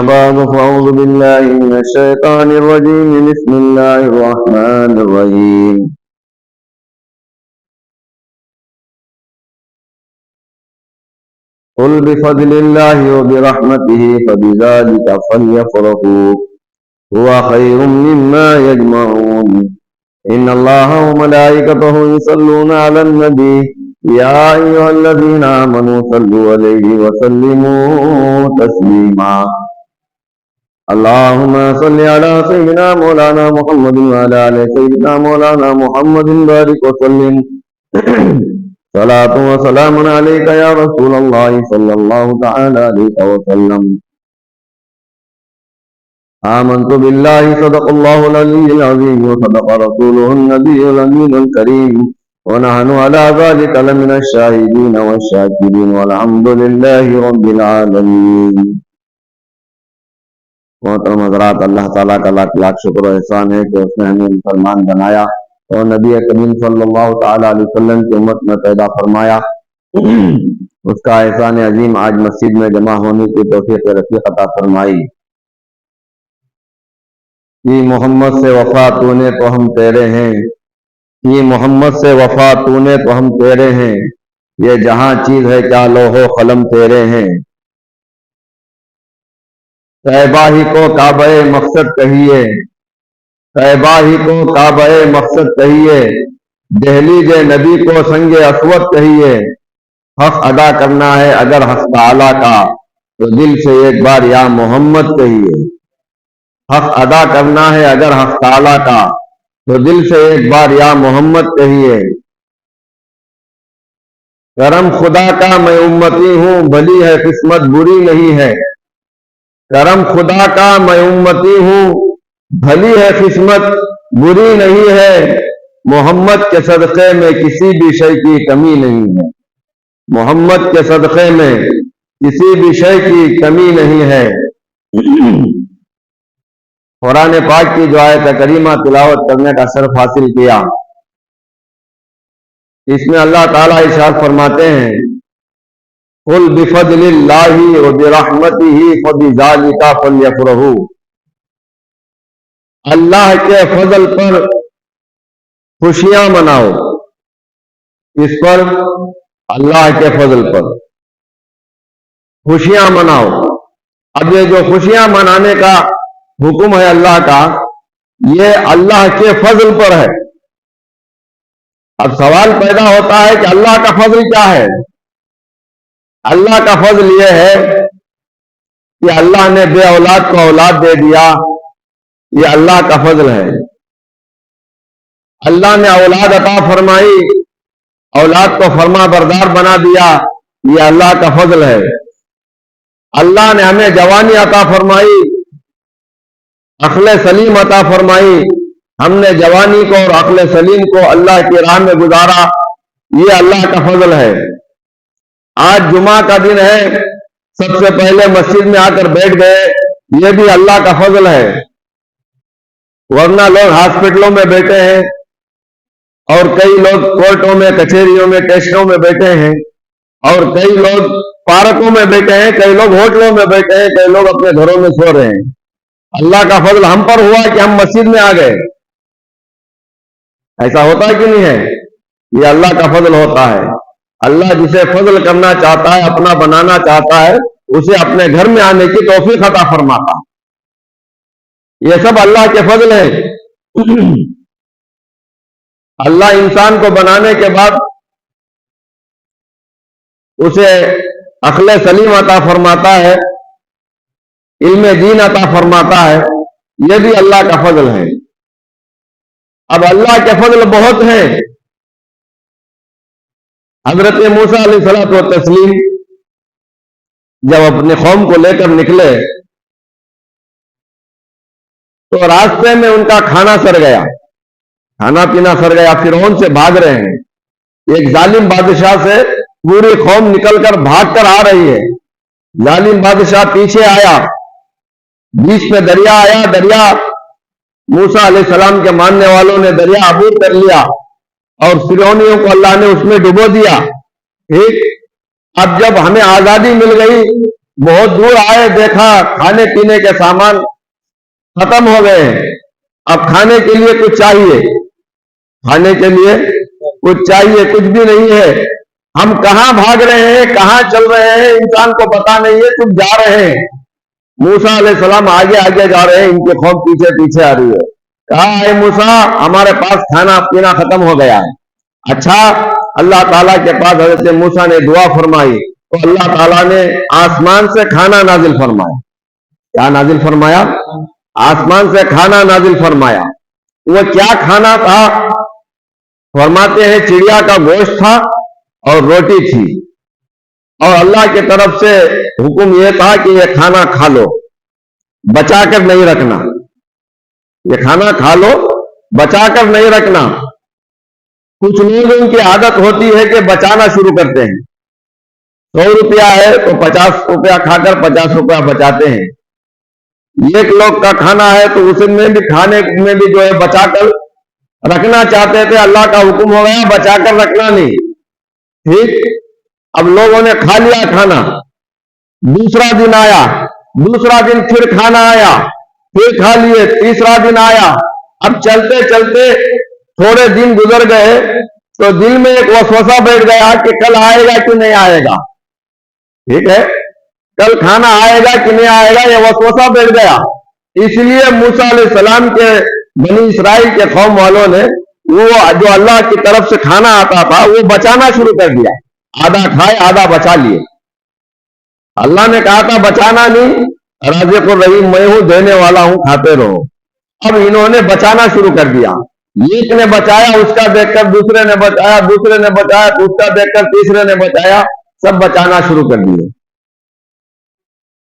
بعد فأعوذ بالله من الشيطان الرجيم بسم الله الرحمن الرحيم قل بفضل الله وبرحمته فبذلك فليفرحوا هو خير مما يجمعون إن الله وملائكته يصلون على النبي يا أيها الذين آمنوا صلوا عليه وسلموا تسليما اللهم صل على سيدنا مولانا محمد وعلى آل سيدنا مولانا محمد بارك وسلم صلاة وسلام عليك يا رسول الله صلى الله تعالى عليه وسلم آمنت بالله صدق الله العلي العظيم وصدق رسوله النبي الأمين الكريم ونحن على ذلك لمن الشاهدين والشاكرين والحمد لله رب العالمين. محترم حضرات، اللہ تعالیٰ کا لاکھ لاکھ شکر و احسان ہے کہ اس نے ہمیں مسلمان بنایا اور نبی کریم صلی اللہ تعالیٰ علیہ وسلم کی امت میں پیدا فرمایا. اس کا احسان عظیم آج مسجد میں جمع ہونے کی توفیق رفیق عطا فرمائی. یہ محمد سے وفا تو نے تو ہم تیرے ہیں، یہ محمد سے وفا تو نے تو ہم تیرے ہیں، یہ جہاں چیز ہے کیا لوح و قلم تیرے ہیں. طیبہ ہی کو کعبہ مقصد کہیے، طیبہ ہی کو کعبہ مقصد کہیے، دہلیز نبی کو سنگ اسود کہیے. حق ادا کرنا ہے اگر حق تعالیٰ کا تو دل سے ایک بار یا محمد کہیے. حق ادا کرنا ہے اگر حق تعالیٰ کا تو دل سے ایک بار یا محمد کہیے. کرم خدا کا میں امتی ہوں، بھلی ہے قسمت بری نہیں ہے. کرم خدا کا میں امتی ہوں، بھلی ہے قسمت بری نہیں ہے. محمد کے صدقے میں کسی بھی شے کی کمی نہیں ہے، محمد کے صدقے میں کسی بھی شے کی کمی نہیں ہے. قرآن پاک کی جو آیت کریمہ تلاوت کرنے کا شرف حاصل کیا، اس میں اللہ تعالیٰ ارشاد فرماتے ہیں قل بفضل اللہ وبرحمتہ فبذلک فلیفرحوا. اللہ کے فضل پر خوشیاں مناؤ. اس پر اللہ کے فضل پر خوشیاں مناؤ. اب یہ جو خوشیاں منانے کا حکم ہے اللہ کا، یہ اللہ کے فضل پر ہے. اب سوال پیدا ہوتا ہے کہ اللہ کا فضل کیا ہے؟ اللہ کا فضل یہ ہے کہ اللہ نے بے اولاد کو اولاد دے دیا، یہ اللہ کا فضل ہے. اللہ نے اولاد عطا فرمائی، اولاد کو فرما بردار بنا دیا، یہ اللہ کا فضل ہے. اللہ نے ہمیں جوانی عطا فرمائی، عقل سلیم عطا فرمائی، ہم نے جوانی کو اور عقل سلیم کو اللہ کی راہ میں گزارا، یہ اللہ کا فضل ہے. آج جمعہ کا دن ہے، سب سے پہلے مسجد میں آ کر بیٹھ گئے، یہ بھی اللہ کا فضل ہے. ورنہ لوگ ہاسپٹلوں میں بیٹھے ہیں اور کئی لوگ کورٹوں میں، کچہریوں میں، اسٹیشنوں میں بیٹھے ہیں، اور کئی لوگ پارکوں میں بیٹھے ہیں، کئی لوگ ہوٹلوں میں بیٹھے ہیں، کئی لوگ اپنے گھروں میں سو رہے ہیں. اللہ کا فضل ہم پر ہوا کہ ہم مسجد میں آ گئے. ایسا ہوتا ہے کہ نہیں ہے؟ یہ اللہ کا فضل ہوتا ہے. اللہ جسے فضل کرنا چاہتا ہے، اپنا بنانا چاہتا ہے، اسے اپنے گھر میں آنے کی توفیق عطا فرماتا. یہ سب اللہ کے فضل ہے. اللہ انسان کو بنانے کے بعد اسے عقل سلیم عطا فرماتا ہے، علم دین عطا فرماتا ہے، یہ بھی اللہ کا فضل ہے. اب اللہ کے فضل بہت ہیں. حضرت موسیٰ علیہ الصلوۃ والتسلیم جب اپنے قوم کو لے کر نکلے تو راستے میں ان کا کھانا سر گیا، کھانا پینا سر گیا. فرعون سے بھاگ رہے ہیں، ایک ظالم بادشاہ سے پوری قوم نکل کر بھاگ کر آ رہی ہے. ظالم بادشاہ پیچھے آیا، بیچ میں دریا آیا. دریا موسیٰ علیہ السلام کے ماننے والوں نے دریا عبور کر لیا اور فرعونیوں کو اللہ نے اس میں ڈبو دیا. ٹھیک، اب جب ہمیں آزادی مل گئی بہت دور آئے، دیکھا کھانے پینے کے سامان ختم ہو گئے ہیں، اب کھانے کے لیے کچھ چاہیے، کھانے کے لیے کچھ چاہیے، کچھ بھی نہیں ہے، ہم کہاں بھاگ رہے ہیں، کہاں چل رہے ہیں، انسان کو پتا نہیں ہے، تم جا رہے ہیں۔ موسیٰ علیہ السلام آگے آگے جا رہے ہیں، ان کی قوم پیچھے پیچھے آ رہی ہے۔ کہا اے موسیٰ ہمارے پاس کھانا پینا ختم ہو گیا ہے۔ اچھا، اللہ تعالیٰ کے پاس حضرت موسیٰ نے دعا فرمائی تو اللہ تعالیٰ نے آسمان سے کھانا نازل فرمایا۔ کیا نازل فرمایا؟ آسمان سے کھانا نازل فرمایا۔ وہ کیا کھانا تھا؟ فرماتے ہیں چڑیا کا گوشت تھا اور روٹی تھی، اور اللہ کی طرف سے حکم یہ تھا کہ یہ کھانا کھا لو، بچا کر نہیں رکھنا، یہ کھانا کھا لو، بچا کر نہیں رکھنا۔ کچھ لوگوں کی عادت ہوتی ہے کہ بچانا شروع کرتے ہیں، 100 روپیہ ہے تو 50 روپیہ کھا کر 50 روپیہ بچاتے ہیں۔ ایک لوگ کا کھانا ہے تو اس میں بھی کھانے میں بھی جو ہے بچا کر رکھنا چاہتے تھے، اللہ کا حکم ہو گیا بچا کر رکھنا نہیں، ٹھیک؟ اب لوگوں نے کھا لیا کھانا، دوسرا دن آیا، دوسرا دن پھر کھانا آیا، پھر کھا لیے، تیسرا دن آیا، اب چلتے چلتے تھوڑے دن گزر گئے تو دل میں ایک وسوسہ بیٹھ گیا کہ کل آئے گا کہ نہیں آئے گا، ٹھیک ہے، کل کھانا آئے گا کہ نہیں آئے گا، یہ وسوسہ بیٹھ گیا۔ اس لیے موسیٰ علیہ السلام کے بنی اسرائیل کے قوم والوں نے وہ جو اللہ کی طرف سے کھانا آتا تھا وہ بچانا شروع کر دیا، آدھا کھائے آدھا بچا لیے۔ اللہ نے کہا تھا بچانا نہیں، رازق الرحیم میں ہوں، دینے والا ہوں، کھاتے رہو۔ اب انہوں نے بچانا شروع کر دیا، ایک نے بچایا، اس کا دیکھ کر دوسرے نے بچایا، دوسرے نے بچایا، اس کا دیکھ کر تیسرے نے بچایا، سب بچانا شروع کر دیے۔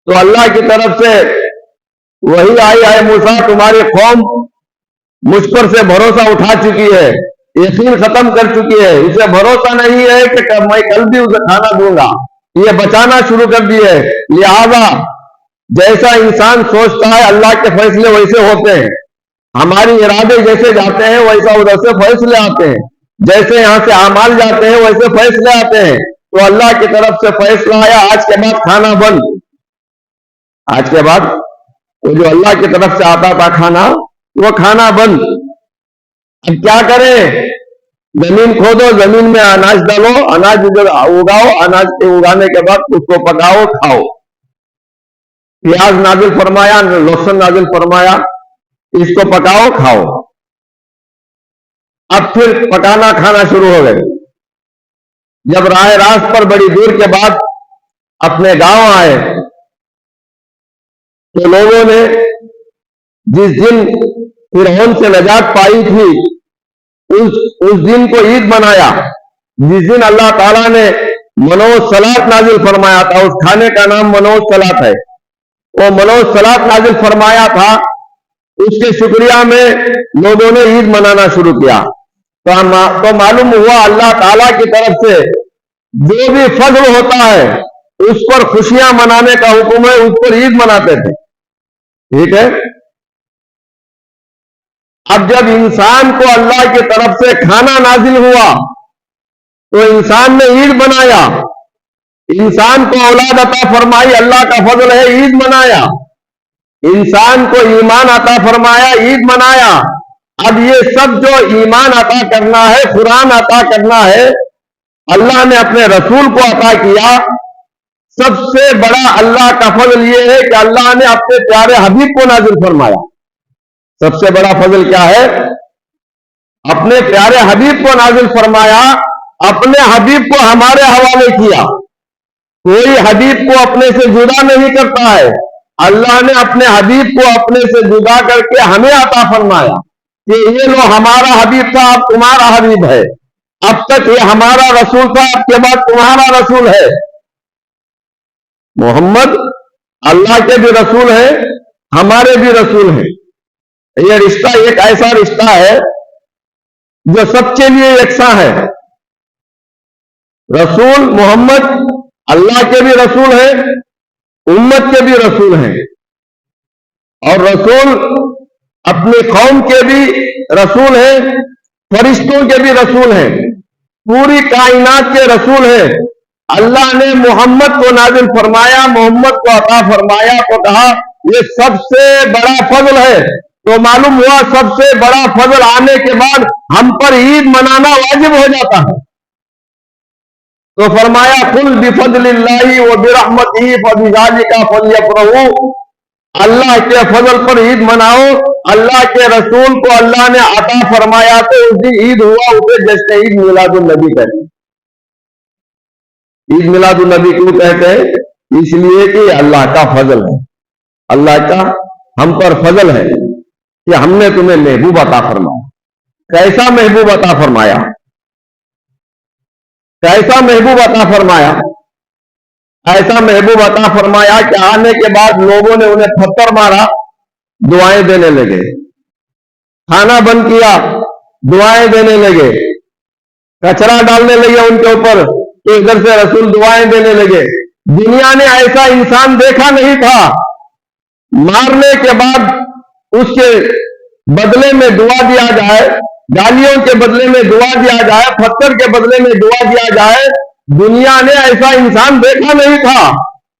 تو اللہ کی طرف سے وہی آئی، اے موسیٰ تمہاری قوم مجھ پر سے بھروسہ اٹھا چکی ہے، یقین ختم کر چکی ہے، اسے بھروسہ نہیں ہے کہ میں کل بھی اسے کھانا دوں گا، یہ بچانا شروع کر دیے۔ لہذا جیسا انسان سوچتا ہے اللہ کے فیصلے ویسے ہوتے ہیں، ہماری ارادے جیسے جاتے ہیں ویسا ادھر سے فیصلے آتے ہیں، جیسے یہاں سے اعمال جاتے ہیں ویسے فیصلے آتے ہیں۔ تو اللہ کی طرف سے فیصلہ آیا آج کے بعد کھانا بند، آج کے بعد وہ جو اللہ کی طرف سے آتا تھا کھانا وہ کھانا بند۔ اب کیا کریں؟ زمین کھودو، زمین میں اناج ڈالو، اناج اگاؤ، اناج کے اگانے کے بعد اس کو پکاؤ کھاؤ۔ پیاز نازل فرمایا، لہسن نازل فرمایا، اس کو پکاؤ کھاؤ۔ اب پھر پکانا کھانا شروع ہو گئے۔ جب راہ راست پر بڑی دور کے بعد اپنے گاؤں آئے تو لوگوں نے جس دن فرعون سے نجات پائی تھی اس دن کو عید بنایا، جس دن اللہ تعالیٰ نے منوج صلات نازل فرمایا تھا، اس کھانے کا نام منوج صلات ہے، وہ منوج صلات نازل فرمایا تھا، اس کے شکریہ میں لوگوں نے عید منانا شروع کیا۔ تو معلوم ہوا اللہ تعالیٰ کی طرف سے جو بھی فضل ہوتا ہے اس پر خوشیاں منانے کا حکم ہے، اس پر عید مناتے تھے، ٹھیک ہے۔ اب جب انسان کو اللہ کی طرف سے کھانا نازل ہوا تو انسان نے عید بنایا، انسان کو اولاد عطا فرمائی، اللہ کا فضل ہے، عید منایا، انسان کو ایمان عطا فرمایا، عید منایا۔ اب یہ سب جو ایمان عطا کرنا ہے، قرآن عطا کرنا ہے، اللہ نے اپنے رسول کو عطا کیا۔ سب سے بڑا اللہ کا فضل یہ ہے کہ اللہ نے اپنے پیارے حبیب کو نازل فرمایا۔ سب سے بڑا فضل کیا ہے؟ اپنے پیارے حبیب کو نازل فرمایا، اپنے حبیب کو ہمارے حوالے کیا۔ کوئی حبیب کو اپنے سے جدا نہیں کرتا ہے، اللہ نے اپنے حبیب کو اپنے سے جدا کر کے ہمیں عطا فرمایا کہ یہ لو ہمارا حبیب تھا، اب تمہارا حبیب ہے، اب تک یہ ہمارا رسول تھا، اب کے بعد تمہارا رسول ہے۔ محمد اللہ کے بھی رسول ہیں، ہمارے بھی رسول ہیں۔ یہ رشتہ ایک ایسا رشتہ ہے جو سب کے لیے یکساں ہے۔ رسول محمد اللہ کے بھی رسول ہیں، امت کے بھی رسول ہیں، اور رسول اپنی قوم کے بھی رسول ہیں، فرشتوں کے بھی رسول ہیں، پوری کائنات کے رسول ہیں۔ اللہ نے محمد کو نازل فرمایا, محمد کو عطا فرمایا, تو کہا یہ سب سے بڑا فضل ہے. تو معلوم ہوا سب سے بڑا فضل آنے کے بعد ہم پر عید منانا واجب ہو جاتا ہے. تو فرمایا قل بفضل اللہ وبرحمتہ فبذلک فلیفرحوا, اللہ کے فضل پر عید مناؤ. اللہ کے رسول کو اللہ نے عطا فرمایا تو اس دن عید ہوا, اسے جشن عید میلاد النبی کہتے ہیں. عید میلاد النبی کیوں کہتے ہیں؟ اس لیے کہ اللہ کا فضل ہے, اللہ کا ہم پر فضل ہے کہ ہم نے تمہیں محبوب عطا فرمایا. کیسا محبوب عطا فرمایا, کیسا محبوب عطا فرمایا؟ ایسا محبوب عطا فرمایا کہ آنے کے بعد لوگوں نے انہیں پتھر مارا, دعائیں دینے لگے. کھانا بند کیا, دعائیں دینے لگے. کچرا ڈالنے لگے ان کے اوپر, تو ادھر سے رسول دعائیں دینے لگے. دنیا نے ایسا انسان دیکھا نہیں تھا. مارنے کے بعد اس کے بدلے میں دعا دیا جائے, گالیوں کے بدلے میں دعا دیا جائے, پتھر کے بدلے میں دعا دیا جائے. دنیا نے ایسا انسان دیکھا نہیں تھا.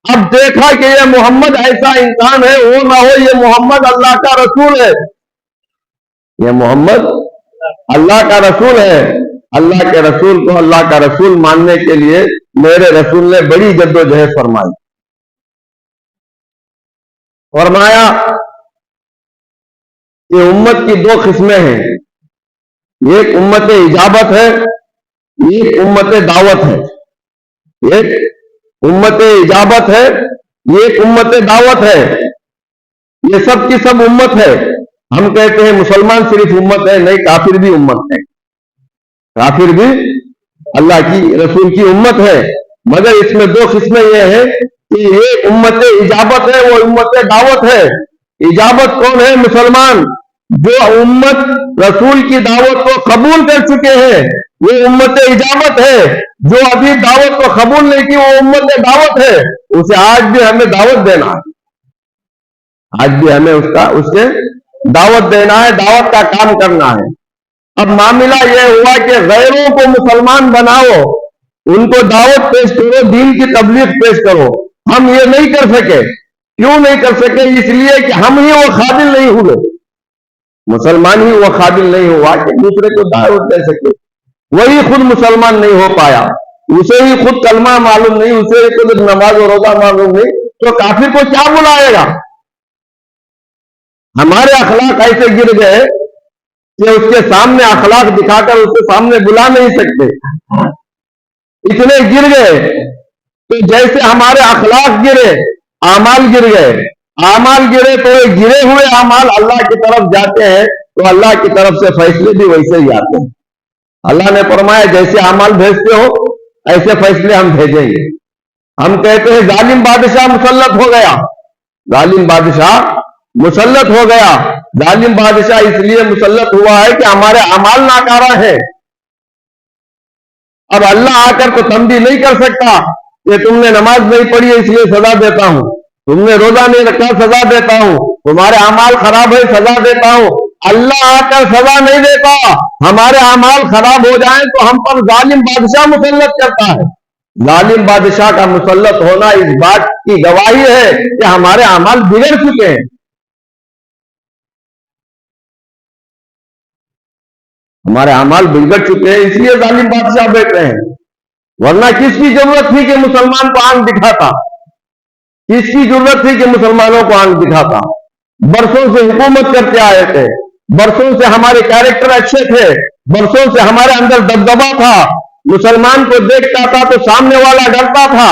اب دیکھا کہ یہ محمد ایسا انسان ہے, وہ نہ ہو یہ محمد اللہ کا رسول ہے, یہ محمد اللہ کا رسول ہے. اللہ کے رسول کو اللہ کا رسول ماننے کے لیے میرے رسول نے بڑی جدوجہد فرمائی. فرمایا کہ امت کی دو قسمیں ہیں, ایک امت اجابت ہے, ایک امت دعوت ہے. ایک امت اجابت ہے, ایک امت دعوت ہے. یہ سب کی سب امت ہے. ہم کہتے ہیں مسلمان صرف امت ہے, نہیں, کافر بھی امت ہے. کافر بھی اللہ کی رسول کی امت ہے, مگر اس میں دو قسمیں یہ ہیں کہ یہ امت اجابت ہے, وہ امت دعوت ہے. اجابت کون ہے؟ مسلمان جو امت رسول کی دعوت کو قبول کر چکے ہیں, وہ امت اجابت ہے. جو ابھی دعوت کو قبول نہیں کی, وہ امت دعوت ہے. اسے آج بھی ہمیں دعوت دینا ہے, آج بھی ہمیں اس سے دعوت دینا ہے, دعوت کا کام کرنا ہے. اب معاملہ یہ ہوا کہ غیروں کو مسلمان بناؤ, ان کو دعوت پیش کرو, دین کی تبلیغ پیش کرو. ہم یہ نہیں کر سکے. کیوں نہیں کر سکے؟ اس لیے کہ ہم ہی وہ قابل نہیں ہوئے, مسلمان ہی وہ قابل نہیں ہوا کہ دوسرے کو دعوت دے سکے. وہی خود مسلمان نہیں ہو پایا, اسے ہی خود کلمہ معلوم نہیں, اسے ہی خود نماز و روزہ معلوم نہیں, تو کافر کو کیا بلائے گا؟ ہمارے اخلاق ایسے گر گئے کہ اس کے سامنے اخلاق دکھا کر اس کے سامنے بلا نہیں سکتے, اتنے گر گئے. تو جیسے ہمارے اخلاق گرے, اعمال گر گئے. اعمال گرے تو گرے ہوئے اعمال اللہ کی طرف جاتے ہیں, تو اللہ کی طرف سے فیصلے بھی ویسے ہی آتے ہیں. اللہ نے فرمایا جیسے اعمال بھیجتے ہو ایسے فیصلے ہم بھیجیں گے. ہم کہتے ہیں ظالم بادشاہ مسلط ہو گیا, ظالم بادشاہ مسلط ہو گیا. ظالم بادشاہ اس لیے مسلط ہوا ہے کہ ہمارے اعمال ناکارہ ہیں. اب اللہ آ کر تو تنبیہ نہیں کر سکتا کہ تم نے نماز نہیں پڑھی ہے اس لیے سزا دیتا ہوں, تم نے روزہ نہیں رکھا سزا دیتا ہوں, تمہارے اعمال خراب ہے سزا دیتا ہوں. اللہ آ کر سزا نہیں دیتا. ہمارے اعمال خراب ہو جائیں تو ہم پر ظالم بادشاہ مسلط کرتا ہے. ظالم بادشاہ کا مسلط ہونا اس بات کی گواہی ہے کہ ہمارے اعمال بگڑ چکے ہیں, ہمارے اعمال بگڑ چکے ہیں, اس لیے ظالم بادشاہ بیٹھ رہے ہیں. ورنہ کس کی ضرورت تھی کہ مسلمان کو آنکھ دکھاتا؟ کس کی ضرورت تھی کہ مسلمانوں کو آنکھ دکھاتا؟ برسوں سے حکومت کرتے آئے تھے, برسوں سے ہمارے کیریکٹر اچھے تھے, برسوں سے ہمارے اندر دبدبا تھا. مسلمان کو دیکھتا تھا تو سامنے والا ڈرتا تھا.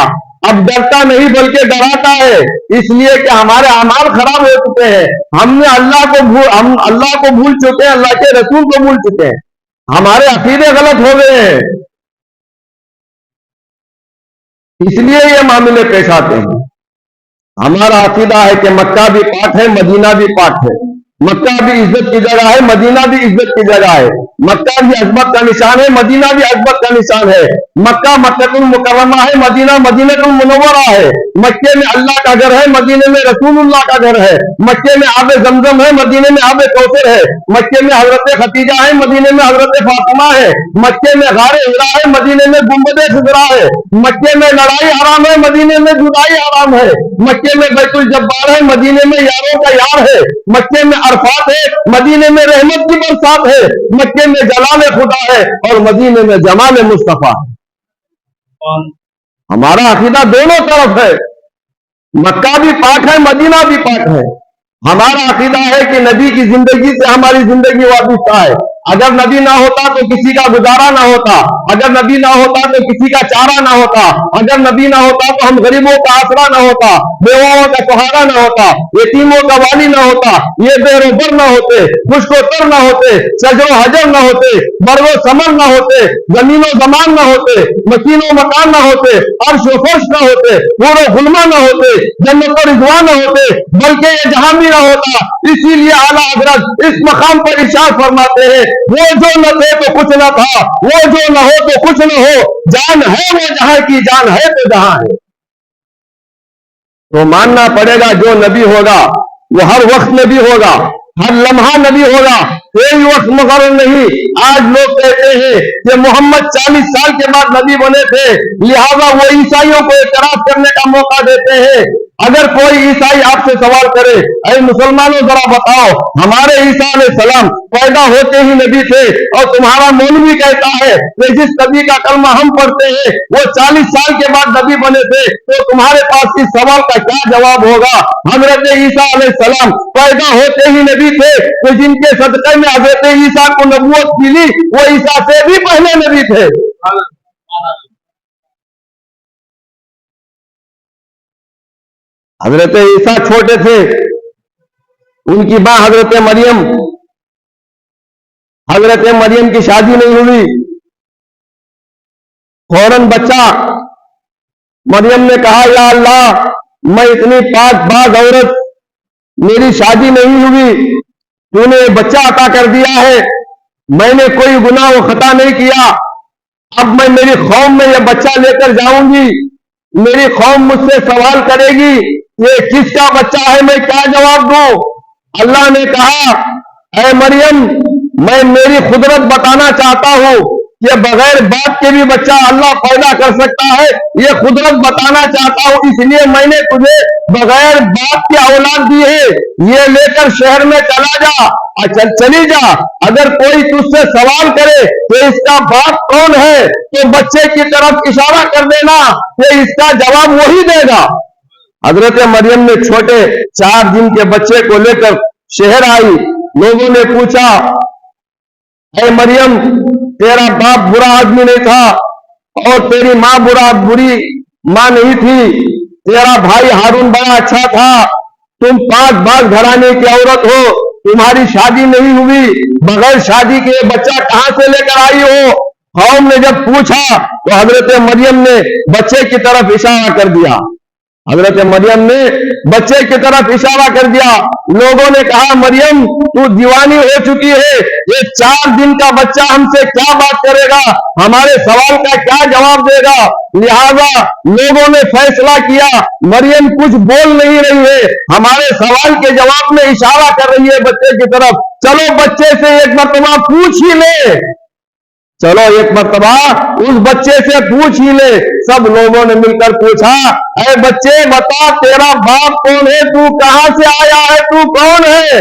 اب ڈرتا نہیں بلکہ ڈراتا ہے, اس لیے کہ ہمارے اعمال خراب ہو چکے ہیں. ہم نے اللہ کو بھول چکے ہیں, اللہ کے رسول کو بھول چکے ہیں, ہمارے عقیدے غلط ہو گئے ہیں. اس لیے یہ معاملے پیش آتے ہیں. ہمارا عقیدہ ہے کہ مکہ بھی پاک ہے, مدینہ بھی پاک ہے, مکہ بھی عزت کی جگہ ہے، مدینہ بھی عزت کی جگہ ہے۔ مکہ بھی عظمت کا نشان ہے، مدینہ بھی عظمت کا نشان ہے۔ مکہ مکہ المکرمہ ہے، مدینہ مدینہ المنورہ ہے۔ مکے میں اللہ کا گھر ہے، مدینے میں رسول اللہ کا گھر ہے۔ مکے میں آب زمزم ہے، مدینے میں آب کوثر ہے۔ مکے میں حضرت خدیجہ ہے، مدینے میں حضرت فاطمہ ہے۔ مکے میں غار حرا ہے، مدینے میں گنبد خضرا ہے۔ مکے میں لڑائی حرام ہے، مدینے میں جدائی حرام ہے۔ مکے میں بیت الجبار ہے، مدینے میں یاروں کا یار ہے۔ مکے میں عرفات ہے، مدینے میں رحمت کی برسات ہے۔ مکے میں جلال خدا ہے اور مدینے میں جمال مصطفیٰ ہے۔ ہمارا عقیدہ دونوں طرف ہے، مکہ بھی پاک ہے، مدینہ بھی پاک ہے۔ ہمارا عقیدہ ہے کہ نبی کی زندگی سے ہماری زندگی وابستہ ہے۔ اگر نبی نہ ہوتا تو کسی کا گزارا نہ ہوتا، اگر نبی نہ ہوتا تو کسی کا چارہ نہ ہوتا، اگر نبی نہ ہوتا تو ہم غریبوں کا آسرا نہ ہوتا، بیواؤں کا سہارا نہ ہوتا، یتیموں کا والی نہ ہوتا، یہ بیر و بر نہ ہوتے، خشک و تر نہ ہوتے، شجر و حجر نہ ہوتے، بر و ثمر نہ ہوتے، زمین و زمان نہ ہوتے، مکین و مکان نہ ہوتے، عرش و فرش نہ ہوتے، حور و غلمہ نہ ہوتے، جنت و رضوان نہ ہوتے، بلکہ یہ جہاں بھی نہ ہوتا۔ اسی لیے اعلیٰ حضرت اس مقام پر ارشاد فرماتے ہیں، وہ جو نہ تھے تو کچھ نہ تھا، وہ جو نہ ہو تو کچھ نہ ہو، جان ہے وہ جہاں کی، جان ہے تو جہاں ہے۔ تو ماننا پڑے گا جو نبی ہوگا وہ ہر وقت نبی ہوگا، ہر لمحہ نبی ہوگا، کوئی وقت مقرر نہیں۔ آج لوگ کہتے ہیں کہ محمد 40 سال کے بعد نبی بنے تھے، لہذا وہ عیسائیوں کو اعتراف کرنے کا موقع دیتے ہیں۔ اگر کوئی عیسائی آپ سے سوال کرے، اے مسلمانوں ذرا بتاؤ، ہمارے عیسیٰ علیہ السلام پیدا ہوتے ہی نبی تھے اور تمہارا مولوی کہتا ہے کہ جس نبی کا کلمہ ہم پڑھتے ہیں وہ 40 سال کے بعد نبی بنے تھے، تو تمہارے پاس اس سوال کا کیا جواب ہوگا؟ حضرت عیسیٰ علیہ السلام پیدا ہوتے ہی نبی تھے، تو جن کے صدقے میں حضرت عیسیٰ کو نبوت ملی وہ عیسیٰ سے بھی پہلے نبی تھے۔ حضرت عیسیٰ چھوٹے تھے، ان کی ماں حضرت مریم کی شادی نہیں ہوئی، فوراً بچہ مریم نے کہا یا اللہ میں اتنی پاک باز عورت، میری شادی نہیں ہوئی، تو نے بچہ عطا کر دیا ہے، میں نے کوئی گناہ و خطا نہیں کیا، اب میں میری قوم میں یہ بچہ لے کر جاؤں گی، میری قوم مجھ سے سوال کرے گی یہ کس کا بچہ ہے، میں کیا جواب دوں؟ اللہ نے کہا اے مریم میں میری قدرت بتانا چاہتا ہوں کہ بغیر باپ کے بھی بچہ اللہ پیدا کر سکتا ہے، یہ قدرت بتانا چاہتا ہوں، اس لیے میں نے تجھے بغیر باپ کی اولاد دی ہے، یہ لے کر شہر میں چلی جا، اگر کوئی تجھ سے سوال کرے کہ اس کا باپ کون ہے تو بچے کی طرف اشارہ کر دینا کہ اس کا جواب وہی دے گا۔ حضرت مریم نے چھوٹے 4 دن کے بچے کو لے کر شہر آئی، لوگوں نے پوچھا اے مریم تیرا باپ برا آدمی نہیں تھا اور تیری ماں بری ماں نہیں تھی، تیرا بھائی ہارون بڑا اچھا تھا، تم 5 باز گھرانے کی عورت ہو، تمہاری شادی نہیں ہوئی، بغیر شادی کے بچہ کہاں سے لے کر آئی ہو؟ قوم نے جب پوچھا تو حضرت مریم نے بچے کی طرف اشارہ کر دیا، حضرت مریم نے بچے کی طرف اشارہ کر دیا، لوگوں نے کہا مریم تو دیوانی ہو چکی ہے، یہ 4 دن کا بچہ ہم سے کیا بات کرے گا، ہمارے سوال کا کیا جواب دے گا؟ لہذا لوگوں نے فیصلہ کیا مریم کچھ بول نہیں رہی ہے، ہمارے سوال کے جواب میں اشارہ کر رہی ہے بچے کی طرف، چلو بچے سے ایک مرتبہ پوچھ ہی لے، چلو ایک مرتبہ اس بچے سے پوچھ ہی لے۔ سب لوگوں نے مل کر پوچھا اے بچے بتا تیرا باپ کون ہے، تو کہاں سے آیا ہے، تو کون ہے؟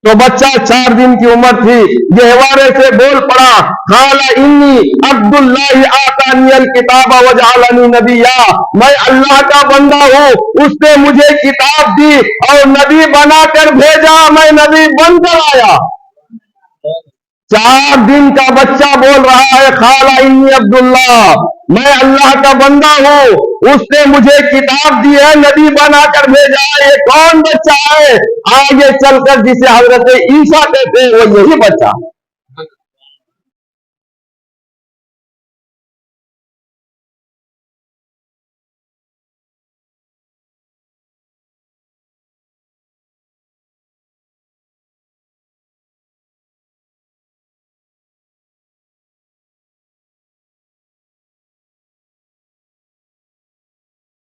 تو بچہ 4 دن کی عمر تھی، گہوارے سے بول پڑا قال انی عبد اللہ آتانی الکتاب وجعلنی نبیا، میں اللہ کا بندہ ہوں، اس نے مجھے کتاب دی اور نبی بنا کر بھیجا، میں نبی بن کر آیا۔ 4 دن کا بچہ بول رہا ہے قال انی عبداللہ، میں اللہ کا بندہ ہوں، اس نے مجھے کتاب دی ہے، نبی بنا کر بھیجا ہے۔ یہ کون بچہ ہے؟ آگے چل کر جسے حضرت عیسیٰ کہتے ہیں وہ یہی بچہ۔